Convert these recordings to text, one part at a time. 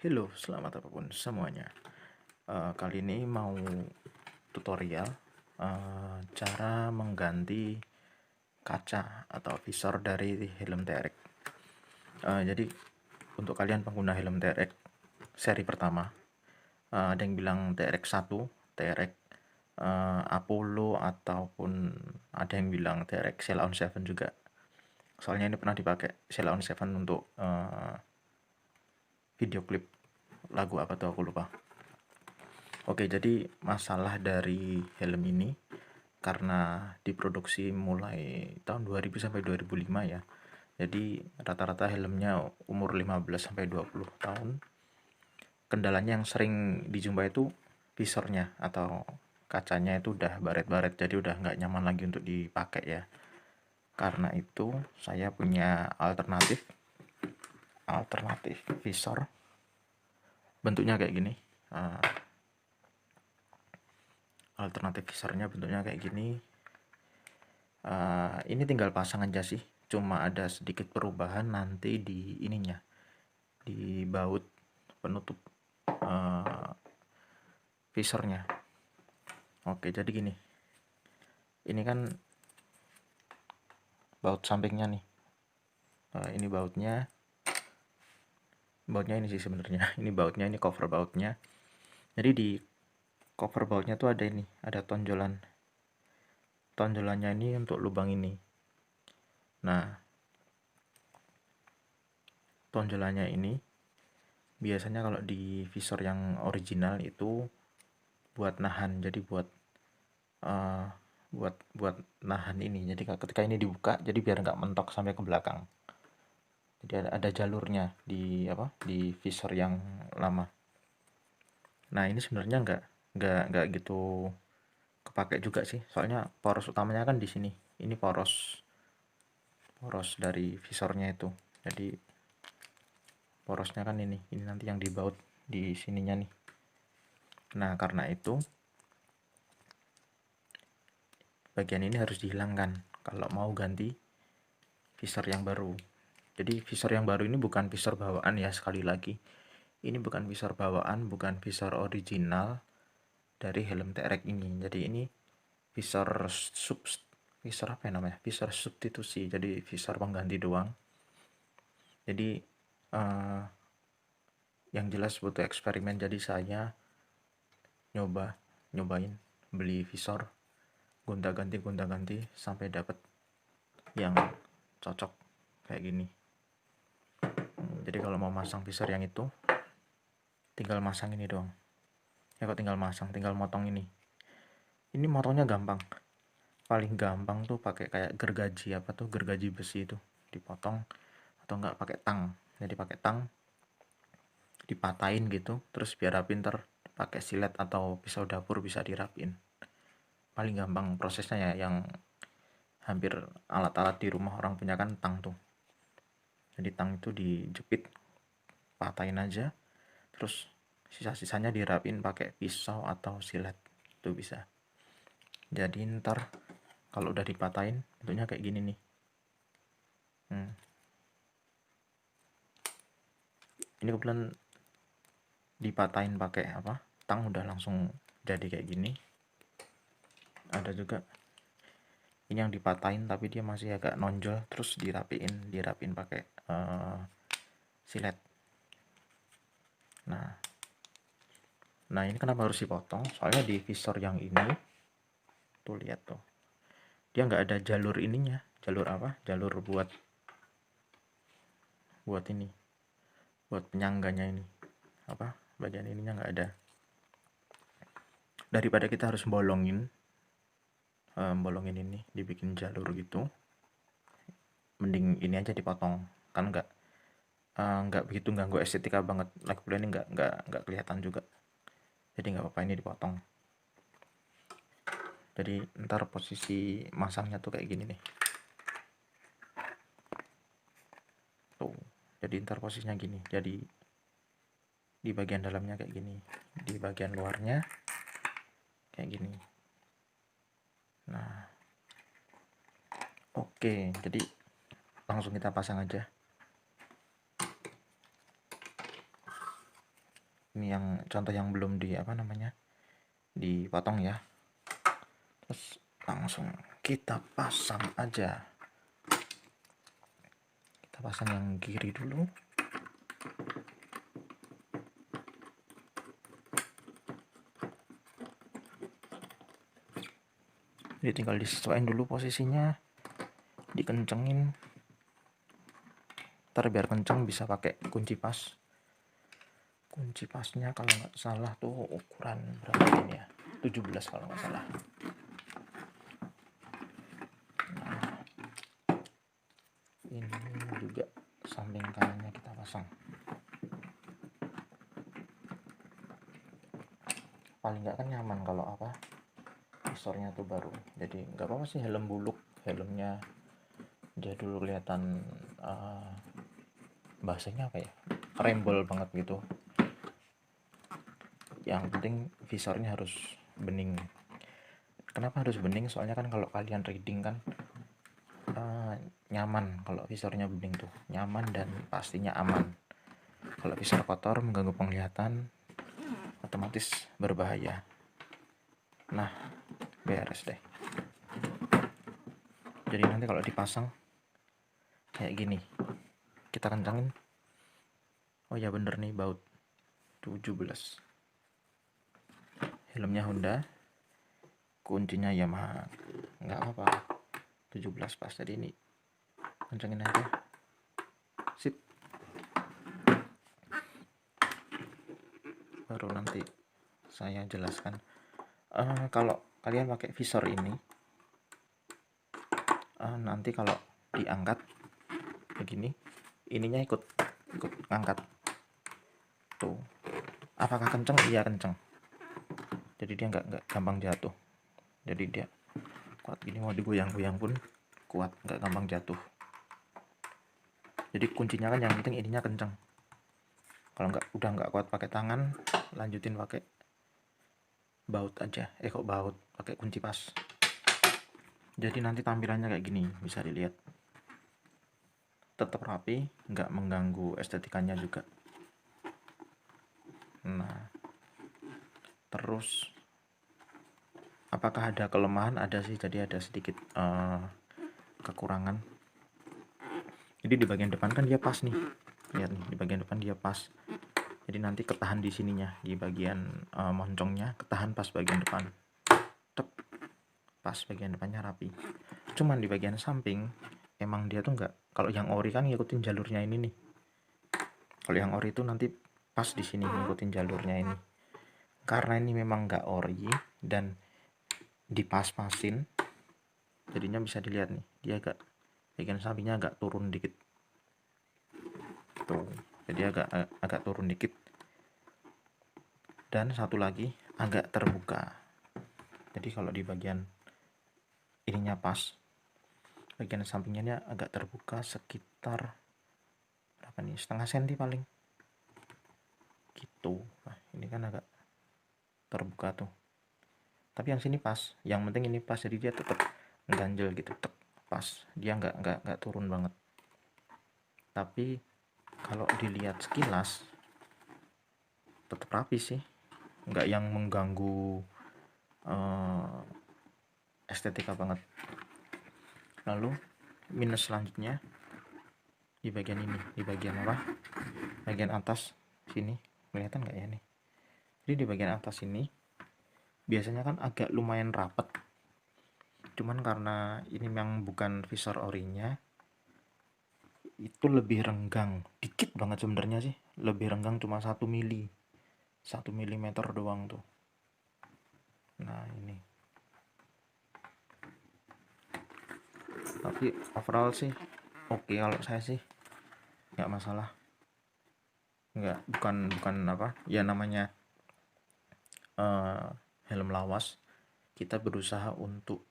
Halo, selamat apapun semuanya. Kali ini mau tutorial cara mengganti kaca atau visor dari helm TRX. Jadi untuk kalian pengguna helm TRX seri pertama, ada yang bilang TRX 1, TRX Apollo, ataupun ada yang bilang TRX Ceylon 7 juga. Soalnya ini pernah dipakai Ceylon 7 untuk video klip lagu apa tuh aku lupa. Oke, jadi masalah dari helm ini karena diproduksi mulai tahun 2000 sampai 2005 ya. Jadi rata-rata helmnya umur 15 sampai 20 tahun. Kendalanya yang sering dijumpai itu visornya atau kacanya itu udah baret-baret, jadi udah nggak nyaman lagi untuk dipakai ya. Karena itu saya punya alternatif visor bentuknya kayak gini. Alternatif visornya bentuknya kayak gini. Ini tinggal pasang aja sih, cuma ada sedikit perubahan nanti di ininya, di baut penutup visornya. Oke, jadi gini, ini kan baut sampingnya nih. Ini bautnya ini sih sebenarnya. Ini bautnya, ini cover bautnya. Jadi di cover bautnya tuh ada ini, ada tonjolannya ini untuk lubang ini. Nah, tonjolannya ini biasanya kalau di visor yang original itu buat nahan, jadi buat nahan ini. Jadi ketika ini dibuka, jadi biar nggak mentok sampai ke belakang. Jadi ada jalurnya di visor yang lama. Nah, ini sebenarnya nggak gitu kepake juga sih. Soalnya poros utamanya kan di sini. Ini poros dari visornya itu. Jadi porosnya kan ini nanti yang dibaut di sininya nih. Nah, karena itu bagian ini harus dihilangkan kalau mau ganti visor yang baru. Jadi visor yang baru ini bukan visor bawaan ya, sekali lagi. Ini bukan visor bawaan, bukan visor original dari helm TRX ini. Jadi ini visor apa ya namanya? Visor substitusi. Jadi visor pengganti doang. Jadi yang jelas butuh eksperimen. Jadi saya nyobain beli visor gonta-ganti sampai dapat yang cocok kayak gini. Jadi kalau mau masang visor yang itu tinggal masang ini doang. Ya kok tinggal motong ini. Ini motongnya gampang. Paling gampang tuh pakai kayak gergaji besi itu, dipotong, atau enggak pakai tang. Jadi pakai tang dipatahin gitu, terus biar rapi ntar pakai silet atau pisau dapur bisa dirapin. Paling gampang prosesnya ya, yang hampir alat-alat di rumah orang punya kan tang tuh. Jadi tang itu dijepit, patahin aja, terus sisa-sisanya dirapin pakai pisau atau silet, itu bisa. Jadi ntar kalau udah dipatahin bentuknya kayak gini nih. Ini kebetulan dipatahin pakai tang, udah langsung jadi kayak gini. Ada juga ini yang dipatahin tapi dia masih agak nonjol, terus dirapin pakai silet. Nah ini kenapa harus dipotong? Soalnya di visor yang ini tuh, lihat tuh, dia nggak ada jalur ininya. Jalur buat ini, buat penyangganya ini, bagian ininya nggak ada. Daripada kita harus bolongin ini, dibikin jalur gitu, mending ini aja dipotong. Kan nggak begitu ganggu estetika banget. Lagi pula ini nggak kelihatan juga. Jadi nggak apa-apa ini dipotong. Jadi ntar posisi masangnya tuh kayak gini nih. Tuh. Jadi ntar posisinya gini. Jadi di bagian dalamnya kayak gini, di bagian luarnya kayak gini. Nah, oke, jadi langsung kita pasang aja. Ini yang contoh yang belum dipotong ya. Terus langsung kita pasang aja. Kita pasang yang kiri dulu. Jadi tinggal disesuaikan dulu posisinya, dikencengin. Ntar biar kenceng bisa pakai kunci pas. Kunci pasnya kalau nggak salah tuh ukuran berapa ini ya? 17 kalau nggak salah. Nah, ini juga samping kanannya kita pasang. Paling nggak kan nyaman kalau visornya tuh baru. Jadi nggak apa-apa sih helm buluk, helmnya dia dulu kelihatan bahasanya apa ya, rembel banget gitu. Yang penting visornya harus bening. Kenapa harus bening? Soalnya kan kalau kalian reading kan nyaman. Kalau visornya bening tuh nyaman dan pastinya aman. Kalau visor kotor mengganggu penglihatan, otomatis berbahaya. Nah, beres deh. Jadi nanti kalau dipasang kayak gini, kita kencangin. Oh ya bener nih, baut 17. Helmnya Honda, kuncinya Yamaha. Nggak apa-apa, 17 pas. Jadi ini kencangin aja. Sip. Baru nanti saya jelaskan. Kalau kalian pakai visor ini, nanti kalau diangkat begini, ininya ikut ngangkat tuh. Apakah kenceng? Iya kenceng. Jadi dia nggak gampang jatuh. Jadi dia kuat gini, mau digoyang-goyang pun kuat, nggak gampang jatuh. Jadi kuncinya kan yang penting ininya kenceng. Kalau udah nggak kuat pakai tangan, lanjutin pakai baut aja. Kok baut, pakai kunci pas. Jadi nanti tampilannya kayak gini, bisa dilihat. Tetap rapi, nggak mengganggu estetikanya juga. Nah, terus apakah ada kelemahan? Ada sih, jadi ada sedikit kekurangan. Jadi di bagian depan kan dia pas nih, lihat nih, di bagian depan dia pas. Jadi nanti ketahan di sininya, di bagian moncongnya ketahan pas bagian depan. Tep, pas bagian depannya rapi. Cuman di bagian samping emang dia tuh nggak, kalau yang ori kan ngikutin jalurnya ini nih. Kalau yang ori itu nanti pas di sini ngikutin jalurnya ini. Karena ini memang nggak ori dan dipas-pasin, jadinya bisa dilihat nih, dia agak bagian sampingnya agak turun dikit. Tuh, jadi agak turun dikit. Dan satu lagi agak terbuka. Jadi kalau di bagian ininya pas, bagian sampingnya agak terbuka sekitar berapa nih, setengah senti paling gitu. Nah ini kan agak terbuka tuh, tapi yang sini pas, yang penting ini pas, jadi dia tetap ganjel gitu, tetap pas, dia nggak turun banget. Tapi kalau dilihat sekilas tetap rapi sih, nggak yang mengganggu estetika banget. Lalu minus selanjutnya di bagian ini, di bagian bagian atas sini, kelihatan nggak ya nih? Jadi di bagian atas ini biasanya kan agak lumayan rapet, cuman karena ini memang bukan visor orinya, itu lebih renggang dikit banget sebenarnya sih, lebih renggang cuma 1 milimeter doang tuh. Nah ini, tapi overall sih oke. Kalau saya sih nggak masalah, bukan apa ya namanya, helm lawas, kita berusaha untuk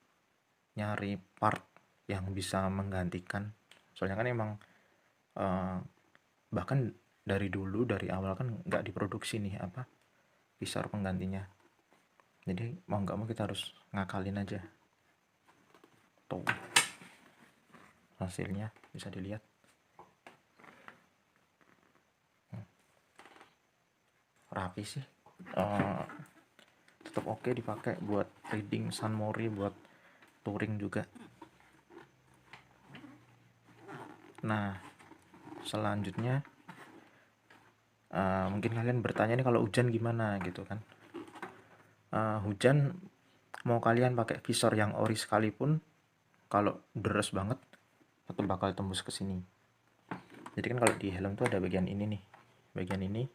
nyari part yang bisa menggantikan. Soalnya kan emang bahkan dari awal kan nggak diproduksi nih visor penggantinya. Jadi mau nggak mau kita harus ngakalin aja. Tuh hasilnya bisa dilihat. rapi sih, uh, tetap oke dipakai buat reading Sunmori, buat touring juga. Nah selanjutnya mungkin kalian bertanya nih, kalau hujan gimana gitu kan. Hujan mau kalian pakai visor yang ori sekalipun, kalau deres banget tetap bakal tembus ke sini. Jadi kan kalau di helm tuh ada bagian ini nih, bagian ini.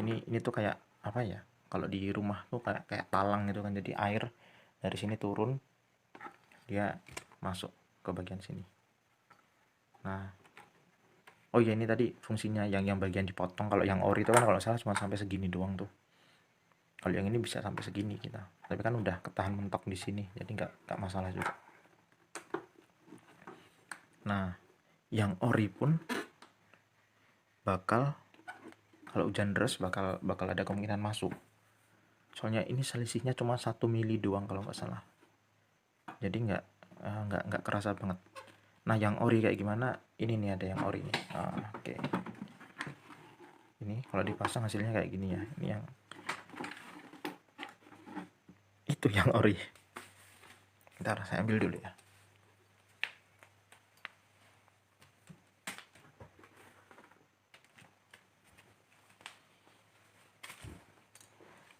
Ini tuh kayak apa ya? Kalau di rumah tuh kayak talang gitu kan. Jadi air dari sini turun, dia masuk ke bagian sini. Nah, oh iya, ini tadi fungsinya yang bagian dipotong. Kalau yang ori itu kan kalau salah cuma sampai segini doang tuh. Kalau yang ini bisa sampai segini kita. Tapi kan udah ketahan mentok di sini, jadi nggak masalah juga. Nah, yang ori pun bakal, kalau hujan deras bakal ada kemungkinan masuk. Soalnya ini selisihnya cuma 1 mili doang kalau nggak salah. Jadi nggak kerasa banget. Nah, yang ori kayak gimana? Ini nih, ada yang ori nih. Oke. Ini kalau dipasang hasilnya kayak gini ya. Ini yang itu yang ori. Bentar, saya ambil dulu ya.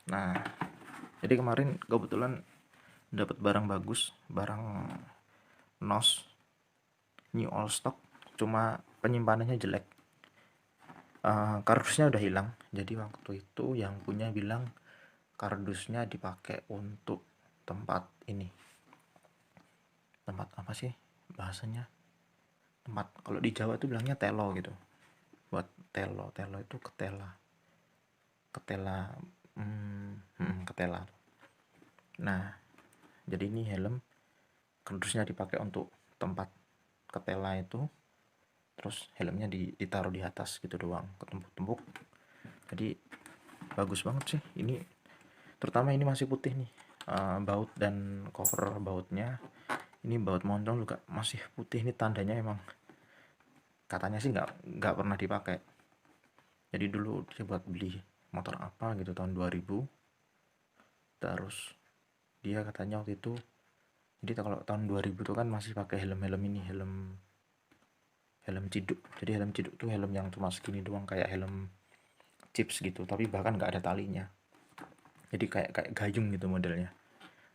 Nah, jadi kemarin kebetulan dapat barang bagus, barang NOS new all stock, cuma penyimpanannya jelek. Kardusnya udah hilang. Jadi waktu itu yang punya bilang kardusnya dipakai untuk tempat ini, tempat apa sih bahasanya, tempat, kalau di Jawa tuh bilangnya telo gitu, buat telo itu ketela, ketela. Nah jadi ini helm kardusnya dipakai untuk tempat ketela itu, terus helmnya ditaruh di atas gitu doang, ketempuk-tempuk. Jadi bagus banget sih ini, terutama ini masih putih nih, baut dan cover bautnya. Ini baut moncong juga masih putih, ini tandanya emang katanya sih nggak pernah dipakai. Jadi dulu dia buat beli motor apa gitu tahun 2000, terus dia katanya waktu itu, jadi kalau tahun 2000 itu kan masih pakai helm ini, helm ciduk. Jadi helm ciduk tuh helm yang cuma segini doang, kayak helm chips gitu, tapi bahkan nggak ada talinya, jadi kayak gayung gitu modelnya.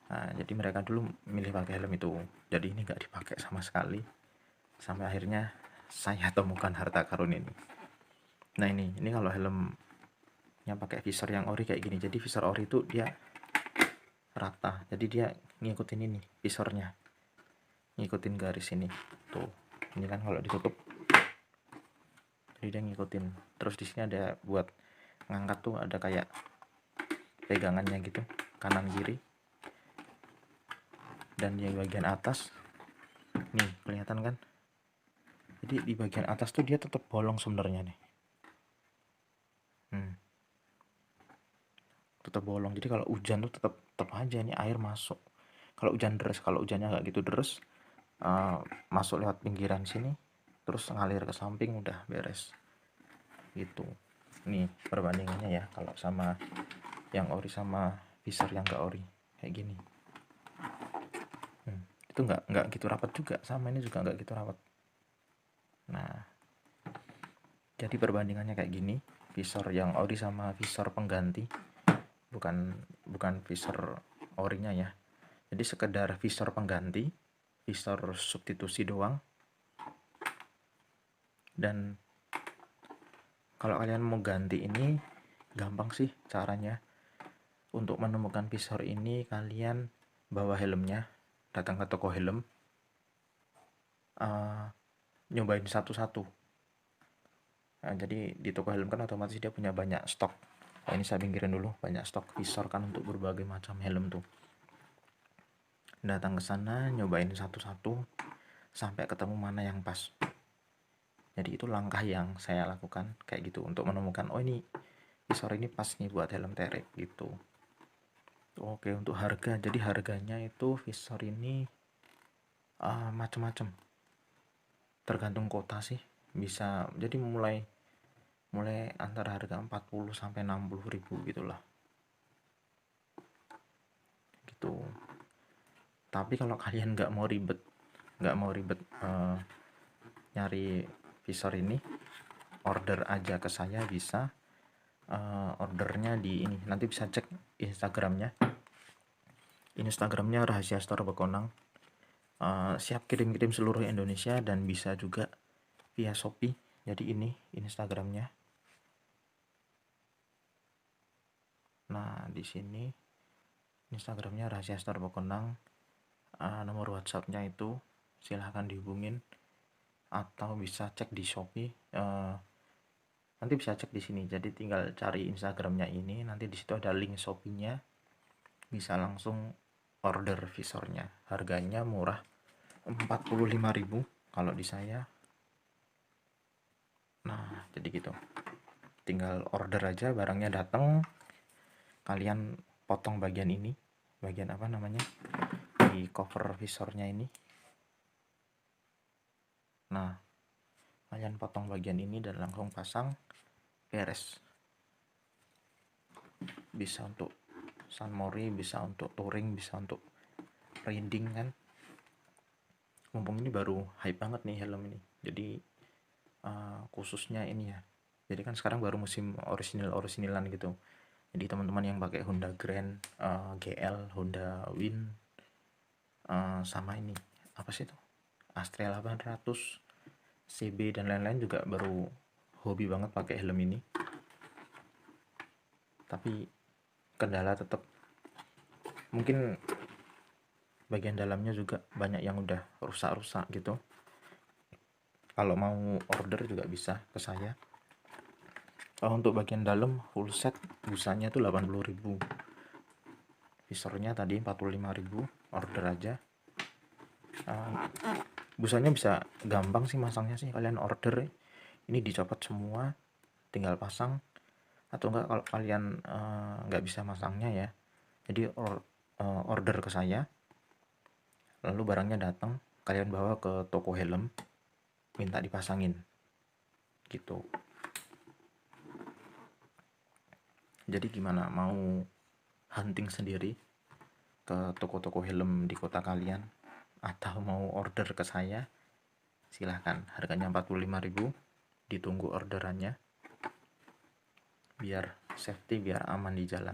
Nah jadi mereka dulu milih pakai helm itu, jadi ini nggak dipakai sama sekali sampai akhirnya saya temukan harta karun ini. Nah ini kalau helm yang pakai visor yang ori kayak gini, jadi visor ori itu dia rata, jadi dia ngikutin ini visornya, ngikutin garis ini tuh. Ini kan kalau ditutup, jadi dia ngikutin. Terus di sini ada buat ngangkat tuh, ada kayak pegangannya gitu, kanan kiri. Dan di bagian atas nih kelihatan kan, jadi di bagian atas tuh dia tetap bolong sebenarnya nih, tetap bolong. Jadi kalau hujan tuh tetap aja nih air masuk. Kalau hujan deras, kalau hujannya nggak gitu deras, masuk lewat pinggiran sini, terus ngalir ke samping, udah beres gitu. Nih perbandingannya ya, kalau sama yang ori sama visor yang nggak ori kayak gini. Itu nggak gitu rapat juga, sama ini juga nggak gitu rapat. Nah jadi perbandingannya kayak gini, visor yang ori sama visor pengganti, bukan visor orinya ya. Jadi sekedar visor pengganti, visor substitusi doang. Dan kalau kalian mau ganti ini gampang sih caranya. Untuk menemukan visor ini kalian bawa helmnya, datang ke toko helm, nyobain satu-satu. Nah, jadi di toko helm kan otomatis dia punya banyak stok. Nah, ini saya pinggirin dulu, banyak stok visor kan untuk berbagai macam helm tuh. Datang ke sana, nyobain satu-satu sampai ketemu mana yang pas. Jadi itu langkah yang saya lakukan kayak gitu, untuk menemukan oh ini visor ini pas nih buat helm T-Rex gitu. Oke, untuk harga, jadi harganya itu visor ini macam-macam, tergantung kota sih. Bisa jadi mulai mulai antara harga 40 sampai 60 ribu gitulah gitu. Tapi kalau kalian nggak mau ribet nyari visor ini, order aja ke saya bisa. Ordernya di ini, nanti bisa cek Instagramnya Rahasia Store Bekonang. Siap kirim-kirim seluruh Indonesia dan bisa juga via Shopee. Jadi ini Instagramnya. Nah, di sini Instagramnya Rahasia Store Bekonang. Nomor WhatsAppnya itu silahkan dihubungin atau bisa cek di Shopee. Nanti bisa cek di sini. Jadi tinggal cari Instagramnya ini, nanti di situ ada link Shopee-nya. Bisa langsung order visornya. Harganya murah, 45.000 kalau di saya. Nah, jadi gitu. Tinggal order aja, barangnya datang, kalian potong bagian ini, bagian apa namanya, di cover visornya ini. Nah, kalian potong bagian ini dan langsung pasang, beres. Bisa untuk sunmori, bisa untuk touring, bisa untuk riding kan. Mumpung ini baru hype banget nih helm ini, jadi khususnya ini ya. Jadi kan sekarang baru musim orisinal-originalan gitu. Jadi teman-teman yang pakai Honda Grand, GL, Honda Win, sama ini apa sih itu, Astrea 800, CB dan lain-lain juga baru hobi banget pakai helm ini. Tapi kendala tetap, mungkin bagian dalamnya juga banyak yang udah rusak-rusak gitu. Kalau mau order juga bisa ke saya. Untuk bagian dalam full set busanya tuh 80.000, visornya tadi 45.000, order aja. Busanya bisa gampang sih masangnya sih, kalian order ini dicopot semua, tinggal pasang. Atau enggak kalau kalian nggak bisa masangnya ya, jadi order ke saya, lalu barangnya datang, kalian bawa ke toko helm, minta dipasangin gitu. Jadi gimana, mau hunting sendiri ke toko-toko helm di kota kalian atau mau order ke saya, silahkan. Harganya 45.000, ditunggu orderannya biar safety, biar aman di jalan.